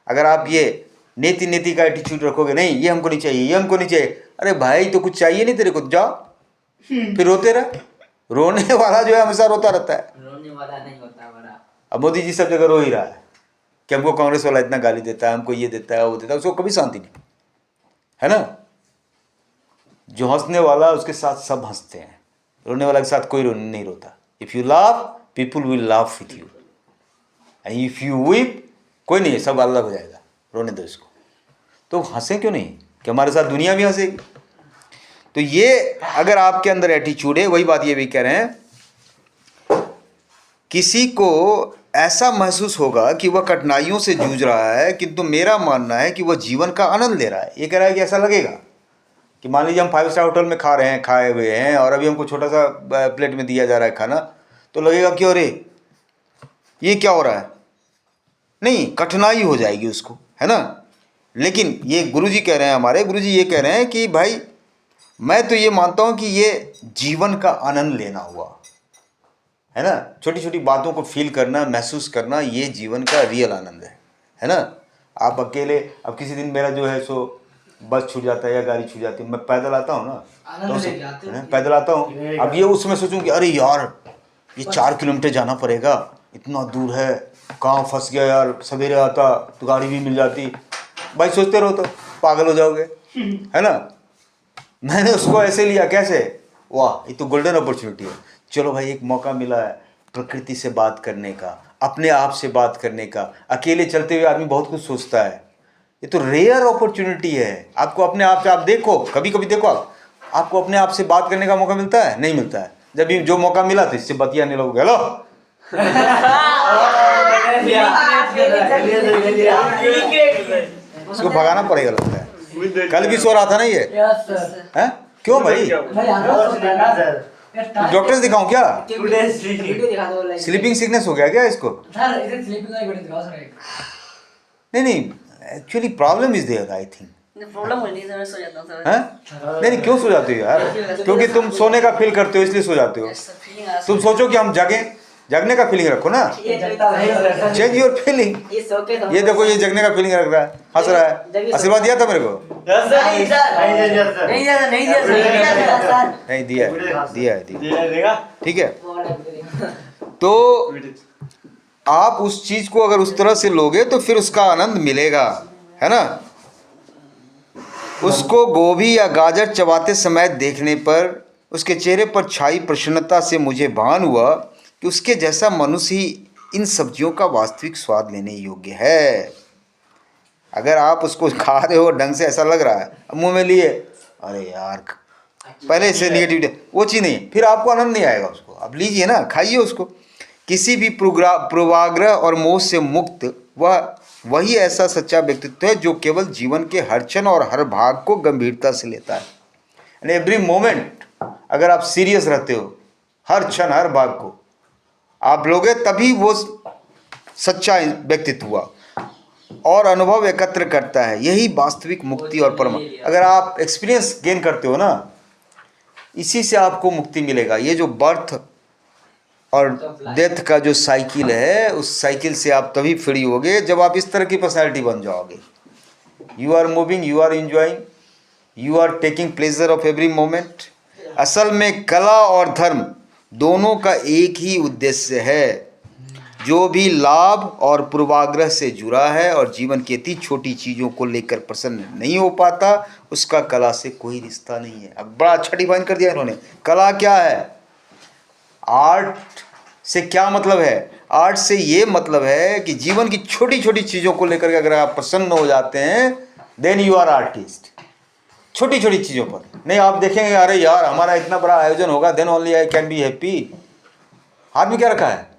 A: अगर आप ये नेति नेति का एटीट्यूड रखोगे, नहीं ये हमको नहीं चाहिए, ये हमको नहीं चाहिए, अरे भाई तो कुछ चाहिए नहीं तेरे को, जाओ फिर रोते रह। रोने वाला जो है हमेशा रोता रहता है,
B: रोने वाला नहीं होता बड़ा।
A: अब मोदी जी सब जगह रो ही रहा है कि हमको कांग्रेस वाला इतना गाली देता है, हमको ये देता है वो देता है, उसको कभी शांति नहीं है ना। जो हंसने वाला उसके साथ सब हंसते हैं, रोने वाला के साथ कोई नहीं रोता। If you laugh people will laugh with you, and if you weep कोई नहीं है, सब अलग हो जाएगा, रोने दो इसको। तो हंसें क्यों नहीं कि हमारे साथ दुनिया भी हंसेगी। तो ये अगर आपके अंदर एटीट्यूड है, वही बात ये भी कह रहे हैं, किसी को ऐसा महसूस होगा कि वह कठिनाइयों से जूझ रहा है, किंतु मेरा मानना है कि वह जीवन का आनंद ले रहा है। ये कह रहा है कि ऐसा लगेगा कि मान लीजिए हम 5 स्टार होटल में खा रहे हैं, खाए हुए हैं, और अभी हमको छोटा सा प्लेट में दिया जा रहा है खाना, तो लगेगा कि अरे ये क्या हो रहा है, नहीं कठिनाई हो जाएगी उसको, है ना। लेकिन ये गुरुजी कह रहे हैं, हमारे गुरुजी ये कह रहे हैं कि भाई मैं तो ये मानता हूँ कि ये जीवन का आनंद लेना हुआ, है ना। छोटी छोटी बातों को फील करना, महसूस करना, ये जीवन का रियल आनंद है ना। आप अकेले, अब किसी दिन मेरा जो है सो बस छूट जाता है या गाड़ी छूट जाती है, मैं पैदल आता हूँ ना, तो पैदल आता हूँ। अब ये उसमें सोचूं कि अरे यार ये 4 किलोमीटर जाना पड़ेगा, इतना दूर है, कहाँ फंस गया यार, सवेरे आता तो गाड़ी भी मिल जाती। भाई सोचते रहो तो पागल हो जाओगे, है ना। मैंने उसको ऐसे लिया, कैसे, वाह ये तो गोल्डन अपॉर्चुनिटी है, चलो भाई एक मौका मिला है प्रकृति से बात करने का, अपने आप से बात करने का। अकेले चलते हुए आदमी बहुत कुछ सोचता है, ये तो रेयर अपॉर्चुनिटी है। आपको अपने आप से, आप देखो कभी कभी देखो, आपको अपने आप से बात करने का मौका मिलता है, नहीं मिलता है। जब भी जो मौका मिला तो इससे बतियाने लगोगे, हेलो उसको भगाना पड़ेगा लगता है। कल भी सो रहा था ना ये, हैं क्यों भाई, डॉक्टर से दिखाऊं क्या, स्लीपिंग सिकनेस हो गया क्या इसको। नहीं actually problem is there, I think
C: problem हो नहीं, मैं सो जाता हूं सर।
A: हैं नहीं क्यों सो जाते हो यार, क्योंकि तुम सोने का फील करते हो इसलिए सो जाते हो। तुम सोचो कि हम जागें, जगने का फीलिंग रखो ना, चेंज योर फीलिंग। ये देखो ये जगने का फीलिंग रख रहा है, हंस रहा है, आशीर्वाद दिया था मेरे को, नहीं दिया, ठीक है। तो आप उस चीज को अगर उस तरह से लोगे तो फिर उसका आनंद मिलेगा, है ना। उसको गोभी या गाजर चबाते समय देखने पर उसके चेहरे पर छाई प्रसन्नता से मुझे भान हुआ कि उसके जैसा मनुष्य ही इन सब्जियों का वास्तविक स्वाद लेने योग्य है। अगर आप उसको खा रहे हो ढंग से, ऐसा लग रहा है, मुंह में लिए अरे यार पहले से निगेटिव, वो चीज़ नहीं, फिर आपको आनंद नहीं आएगा उसको। आप लीजिए ना, खाइए उसको। किसी भी पूर्वाग्रह और मोह से मुक्त वही ऐसा सच्चा व्यक्तित्व है जो केवल जीवन के हर क्षण और हर भाग को गंभीरता से लेता है। एंड एवरी मोमेंट, अगर आप सीरियस रहते हो, हर क्षण हर भाग को आप लोगे, तभी वो सच्चा व्यक्तित्व हुआ और अनुभव एकत्र करता है। यही वास्तविक मुक्ति और परम, अगर आप एक्सपीरियंस गेन करते हो ना, इसी से आपको मुक्ति मिलेगा। ये जो बर्थ और डेथ का जो साइकिल है, उस साइकिल से आप तभी फ्री होगे जब आप इस तरह की पर्सनैलिटी बन जाओगे। You are moving, you are enjoying, you are taking pleasure of every moment. असल में कला और धर्म दोनों का एक ही उद्देश्य है। जो भी लाभ और पूर्वाग्रह से जुड़ा है और जीवन की अति छोटी चीज़ों को लेकर प्रसन्न नहीं हो पाता, उसका कला से कोई रिश्ता नहीं है। अब बड़ा अच्छा डिफाइन कर दिया इन्होंने। कला क्या है? आर्ट से क्या मतलब है? आर्ट से ये मतलब है कि जीवन की छोटी छोटी चीज़ों को लेकर के अगर आप प्रसन्न हो जाते हैं, देन यू आर आर्टिस्ट। छोटी छोटी चीज़ों पर नहीं, आप देखेंगे अरे यार हमारा इतना बड़ा आयोजन होगा, then only I can be happy. हाथ में क्या रखा है?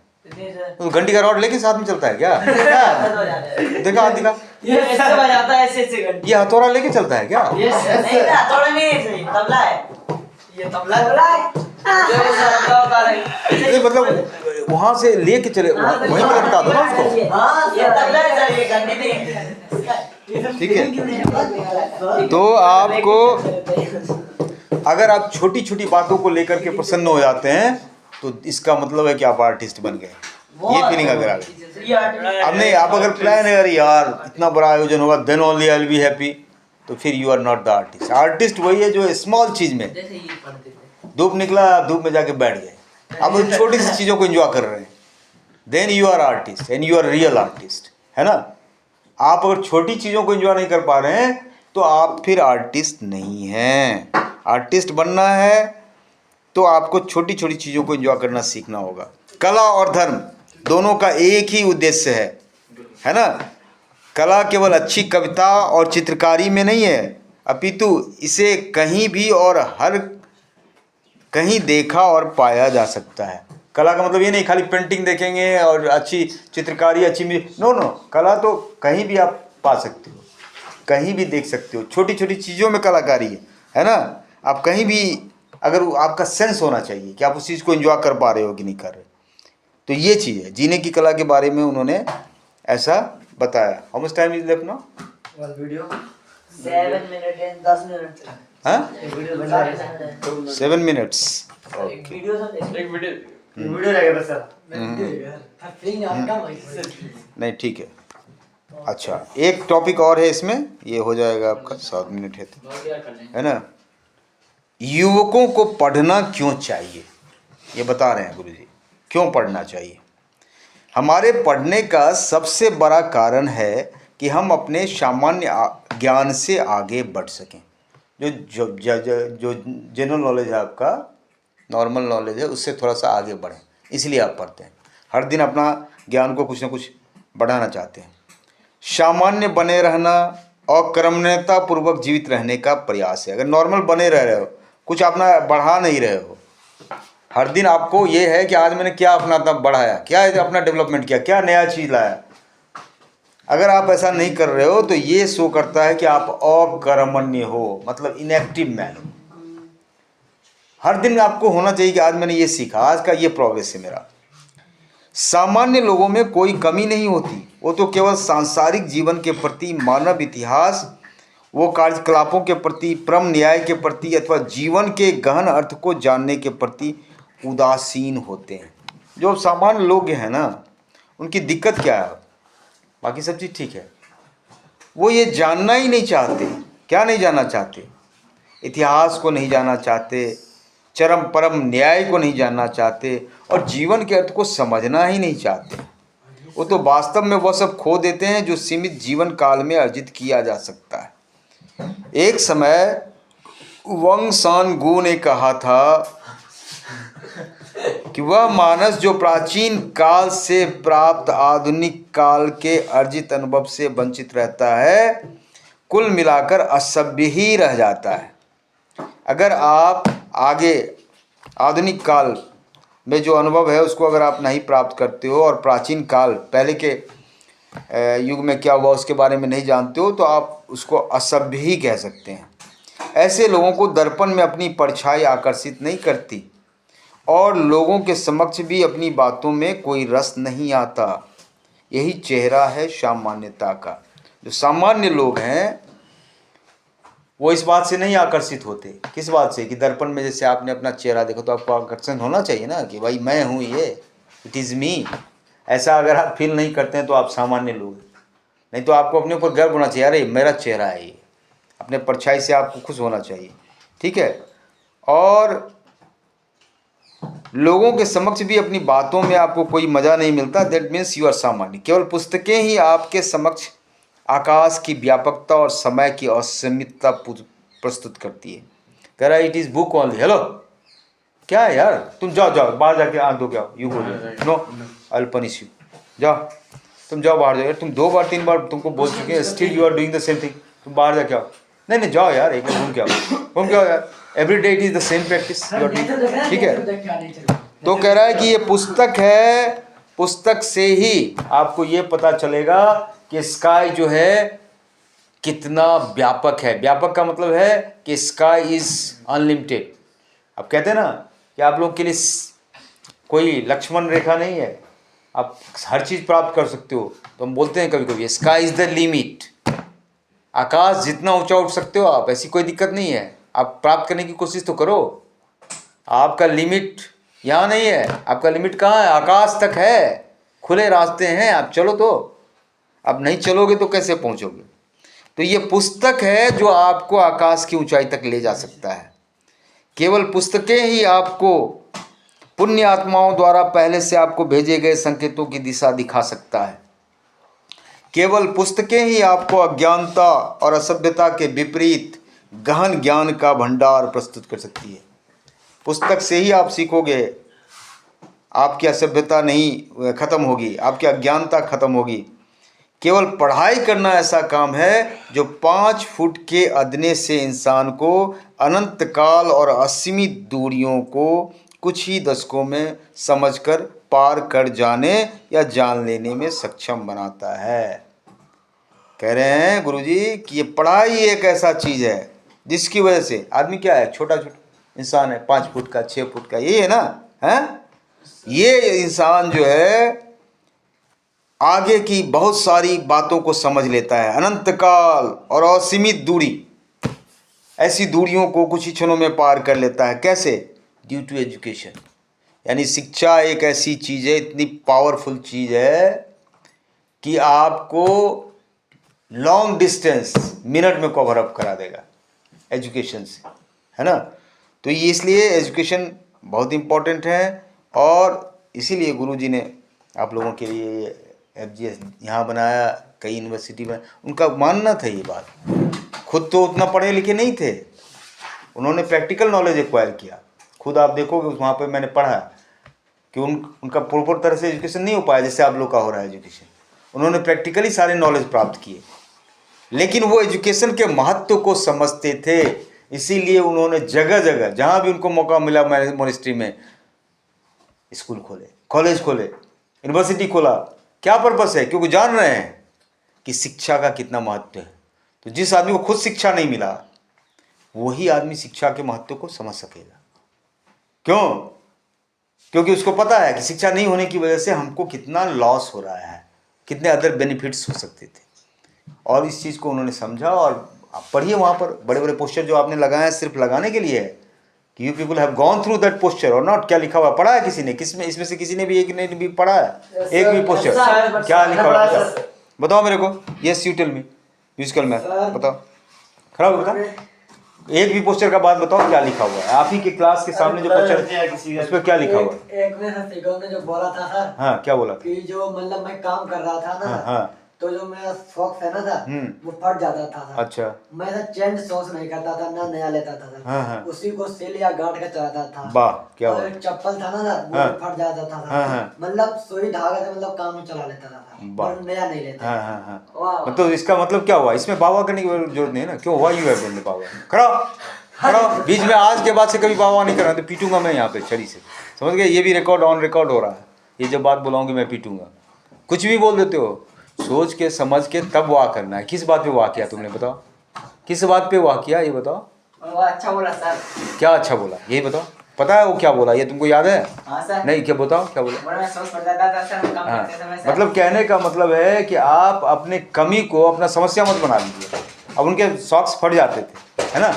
A: तो घंटी का रॉड लेके साथ में चलता है क्या? देखा हाथ दिखा,
C: ये ऐसे बजाता है, ऐसे घंटी।
A: ये हथौड़ा लेके चलता है क्या?
C: नहीं ना, थोड़ा नहीं, ऐसे तबला है। ये तबला है। जो सबका होता है।
A: ये मतलब वहां से लेके चले, वहीं पे लटका दो ना उसको।
C: ये तबला है सर, ये घंटी नहीं।
A: ठीक है, तो आपको अगर आप छोटी छोटी बातों को लेकर के प्रसन्न हो जाते हैं तो इसका मतलब है कि आप आर्टिस्ट बन गए। ये फीलिंग अगर आ गई, अब नहीं, आप अगर प्लान है अरे यार इतना बड़ा आयोजन होगा, then only I will be happy, तो फिर you are not the artist. Artist वही है जो स्मॉल चीज में, धूप निकला, धूप में जाके बैठ गए, अब उन छोटी सी चीज़ों को एंजॉय कर रहे हैं, then you are artist and you are real artist, है ना। आप अगर छोटी चीज़ों को एंजॉय नहीं कर पा रहे हैं तो आप फिर आर्टिस्ट नहीं हैं। आर्टिस्ट बनना है तो आपको छोटी छोटी चीज़ों को एंजॉय करना सीखना होगा। कला और धर्म दोनों का एक ही उद्देश्य है ना। कला केवल अच्छी कविता और चित्रकारी में नहीं है, अपितु इसे कहीं भी और हर कहीं देखा और पाया जा सकता है। कला का मतलब ये नहीं खाली पेंटिंग देखेंगे और अच्छी चित्रकारी, अच्छी नो नो, कला तो कहीं भी आप पा सकते हो, कहीं भी देख सकते हो। छोटी छोटी चीज़ों में कलाकारी है ना। आप कहीं भी, अगर आपका सेंस होना चाहिए कि आप उस चीज़ को एंजॉय कर पा रहे हो कि नहीं कर रहे, तो ये चीज़ है। जीने की कला के बारे में उन्होंने ऐसा बताया। How much time is left now?
C: 7 minute and 10 minute.
A: हाँ,
C: वीडियो बना रहे हैं।
A: 7 मिनट्स।
C: वीडियो सब
B: एक वीडियो
C: वीडियो रहेगा सर।
A: नहीं ठीक है, अच्छा एक टॉपिक और है इसमें, ये हो जाएगा आपका 7 मिनट है तो, है ना। युवकों को पढ़ना क्यों चाहिए, ये बता रहे हैं गुरुजी, क्यों पढ़ना चाहिए। हमारे पढ़ने का सबसे बड़ा कारण है कि हम अपने सामान्य ज्ञान से आगे बढ़ सकें। जो जनरल नॉलेज है आपका, नॉर्मल नॉलेज है, उससे थोड़ा सा आगे बढ़ें, इसलिए आप पढ़ते हैं। हर दिन अपना ज्ञान को कुछ ना कुछ बढ़ाना चाहते हैं। सामान्य बने रहना और क्रमण्यता पूर्वक जीवित रहने का प्रयास है। अगर नॉर्मल बने रह रहे हो, कुछ अपना बढ़ा नहीं रहे हो, हर दिन आपको ये है कि आज मैंने क्या अपना बढ़ाया, क्या अपना डेवलपमेंट किया, क्या नया चीज़ लाया, अगर आप ऐसा नहीं कर रहे हो तो ये शो करता है कि आप अकर्मण्य हो, मतलब इनएक्टिव मैन हो। हर दिन आपको होना चाहिए कि आज मैंने ये सीखा, आज का ये प्रोग्रेस है मेरा। सामान्य लोगों में कोई कमी नहीं होती, वो तो केवल सांसारिक जीवन के प्रति, मानव इतिहास, वो कार्यकलापों के प्रति, परम न्याय के प्रति अथवा जीवन के गहन अर्थ को जानने के प्रति उदासीन होते हैं। जो सामान्य लोग हैं ना, उनकी दिक्कत क्या है, बाकी सब चीज़ ठीक है, वो ये जानना ही नहीं चाहते। क्या नहीं जानना चाहते? इतिहास को नहीं जानना चाहते, चरम परम न्याय को नहीं जानना चाहते, और जीवन के अर्थ को समझना ही नहीं चाहते। वो तो वास्तव में वह सब खो देते हैं जो सीमित जीवन काल में अर्जित किया जा सकता है। एक समय वंग सान गु ने कहा था कि वह मानस जो प्राचीन काल से प्राप्त आधुनिक काल के अर्जित अनुभव से वंचित रहता है, कुल मिलाकर असभ्य ही रह जाता है। अगर आप आगे आधुनिक काल में जो अनुभव है उसको अगर आप नहीं प्राप्त करते हो और प्राचीन काल पहले के युग में क्या हुआ उसके बारे में नहीं जानते हो, तो आप उसको असभ्य ही कह सकते हैं। ऐसे लोगों को दर्पण में अपनी परछाई आकर्षित नहीं करती और लोगों के समक्ष भी अपनी बातों में कोई रस नहीं आता। यही चेहरा है सामान्यता का। जो सामान्य लोग हैं वो इस बात से नहीं आकर्षित होते। किस बात से? कि दर्पण में जैसे आपने अपना चेहरा देखो तो आपको आकर्षण होना चाहिए ना, कि भाई मैं हूँ, ये इट इज़ मी। ऐसा अगर आप फील नहीं करते हैं तो आप सामान्य लोग हैं। नहीं तो आपको अपने ऊपर गर्व होना चाहिए, अरे मेरा चेहरा है ये, अपने परछाई से आपको खुश होना चाहिए, ठीक है। और लोगों के समक्ष भी अपनी बातों में आपको कोई मज़ा नहीं मिलता, दैट मीन्स यू आर सामान्य। केवल पुस्तकें ही आपके समक्ष आकाश की व्यापकता और समय की असीमितता प्रस्तुत करती है। कह रहा है it is book only. Hello, क्या है यार, तुम जाओ जाओ बाहर जाके आंख धो के आओ, you go, no I will punish you, जाओ तुम जाओ बाहर जाओ। तुम 2 बार 3 बार तुमको बोल चुके हैं, still you are doing the same thing, तुम बाहर जाके आओ। नहीं नहीं जाओ यार, एक बार घूम के आओ यार, every day it is the same practice, ठीक है। तो कह रहा है कि ये पुस्तक है, पुस्तक से ही आपको ये पता चलेगा कि स्काई जो है कितना व्यापक है। व्यापक का मतलब है कि स्काई इज अनलिमिटेड। अब कहते हैं ना कि आप लोग के लिए कोई लक्ष्मण रेखा नहीं है, आप हर चीज़ प्राप्त कर सकते हो। तो हम बोलते हैं कभी कभी स्काई इज द लिमिट, आकाश जितना ऊंचा उठ सकते हो आप, ऐसी कोई दिक्कत नहीं है, आप प्राप्त करने की कोशिश तो करो। आपका लिमिट यहाँ नहीं है, आपका लिमिट कहाँ है, आकाश तक है, खुले रास्ते हैं, आप चलो। तो अब नहीं चलोगे तो कैसे पहुँचोगे। तो ये पुस्तक है जो आपको आकाश की ऊंचाई तक ले जा सकता है। केवल पुस्तकें ही आपको पुण्य आत्माओं द्वारा पहले से आपको भेजे गए संकेतों की दिशा दिखा सकता है। केवल पुस्तकें ही आपको अज्ञानता और असभ्यता के विपरीत गहन ज्ञान का भंडार प्रस्तुत कर सकती है। पुस्तक से ही आप सीखोगे, आपकी असभ्यता नहीं खत्म होगी, आपकी अज्ञानता खत्म होगी। केवल पढ़ाई करना ऐसा काम है जो 5 फुट के अदने से इंसान को अनंत काल और असीमित दूरियों को कुछ ही दशकों में समझकर पार कर जाने या जान लेने में सक्षम बनाता है। कह रहे हैं गुरुजी कि ये पढ़ाई एक ऐसा चीज़ है जिसकी वजह से आदमी क्या है, छोटा छोटा इंसान है, 5 फुट का 6 फुट का, ये है ना, है ये इंसान जो है आगे की बहुत सारी बातों को समझ लेता है। अनंत काल और असीमित दूरी, ऐसी दूरियों को कुछ ही क्षणों में पार कर लेता है। कैसे? Due to education. यानी शिक्षा एक ऐसी चीज़ है, इतनी पावरफुल चीज़ है कि आपको लॉन्ग डिस्टेंस मिनट में कवर अप करा देगा एजुकेशन से, है ना। तो ये इसलिए एजुकेशन बहुत इम्पोर्टेंट है, और इसीलिए गुरुजी ने आप लोगों के लिए FGS यहाँ बनाया, कई यूनिवर्सिटी में। उनका मानना था ये बात, खुद तो उतना पढ़े लिखे नहीं थे, उन्होंने प्रैक्टिकल नॉलेज एक्वायर किया। खुद आप देखोगे वहाँ पे मैंने पढ़ा कि उनका प्रॉपर तरह से एजुकेशन नहीं हो पाया जैसे आप लोग का हो रहा है एजुकेशन। उन्होंने प्रैक्टिकली सारे नॉलेज प्राप्त किए, लेकिन वो एजुकेशन के महत्व को समझते थे, इसीलिए उन्होंने जगह जगह जहाँ भी उनको मौका मिला मोनेस्ट्री में स्कूल खोले, कॉलेज खोले, यूनिवर्सिटी खोला। क्या पर्पस है? क्योंकि जान रहे हैं कि शिक्षा का कितना महत्व है। तो जिस आदमी को खुद शिक्षा नहीं मिला वही आदमी शिक्षा के महत्व को समझ सकेगा। क्यों? क्योंकि उसको पता है कि शिक्षा नहीं होने की वजह से हमको कितना लॉस हो रहा है, कितने अदर बेनिफिट्स हो सकते थे, और इस चीज़ को उन्होंने समझा। और आप पढ़िए वहाँ पर बड़े बड़े पोस्टर जो आपने लगाए हैं सिर्फ लगाने के लिए है कि you people have gone through that poster और नॉट। क्या लिखा हुआ पढ़ा है किसी ने? किसमें इसमें से किसी ने भी एक ने भी पढ़ा है? एक भी पोस्टर क्या लिखा हुआ है बताओ मेरे को। Yes you tell me, musical math बताओ, खराब बताओ, एक भी पोस्टर का बात बताओ क्या लिखा हुआ है आप ही के क्लास के सामने जो पोस्टर उस पर क्या लिखा हुआ है?
C: एक ने जो बोला था सर,
A: हाँ क्या बोला
C: कि जो मतलब मैं काम कर रहा था ना,
A: हाँ
C: तो जो मेरा सॉक्स है ना सर, वो फट जाता था सर।
A: अच्छा।
C: मैं सर चेंज सॉक्स नहीं करता था, ना नया लेता था सर।
A: हाँ।
C: उसी को सेल या गांठ का चलाता था।
A: वाह क्या
C: और
A: हुआ?
C: एक चप्पल था ना सर, वो भी फट जाता था सर। मतलब सुई धागा से मतलब काम ही चला लेता था सर, पर नया नहीं लेता।
A: हाँ। मतलब इसका मतलब क्या हुआ? इसमें बाबा करने की जरूरत नहीं है ना। क्यों? Why you have done the baba? खड़ा बीच में आज के बाद से कभी बाबा नहीं करना, तो पीटूंगा मैं यहाँ पे छड़ी से, समझ गए? ये भी रिकॉर्ड ऑन रिकॉर्ड हो रहा है, ये जब बात बुलाऊंगी मैं पीटूंगा। कुछ भी बोल देते हो, सोच के समझ के तब वाह करना है। किस बात पे वाह किया तुमने बताओ? किस बात पे वाह किया ये बताओ?
C: वो अच्छा बोला सर।
A: क्या अच्छा बोला ये बताओ? पता है वो क्या बोला? ये तुमको याद है?
C: हाँ सर।
A: नहीं क्या बताओ क्या बोला?
C: मैं सोच पड़ जाता था सर काम करते समय सर।
A: मतलब कहने का मतलब है कि आप अपने कमी को अपना समस्या मत बना लीजिए। अब उनके सॉक्स फट जाते थे, है ना,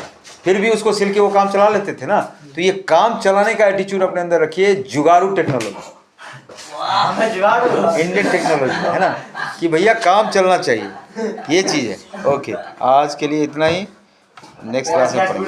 A: फिर भी उसको सिल के वो काम चला लेते थे ना। तो ये काम चलाने का एटीट्यूड अपने अंदर रखिए, जुगाड़ू टेक्नोलॉजी, इंडियन टेक्नोलॉजी, है ना, कि भैया काम चलना चाहिए। ये चीज़ है। ओके, आज के लिए इतना ही, नेक्स्ट क्लास में पढ़ेंगे।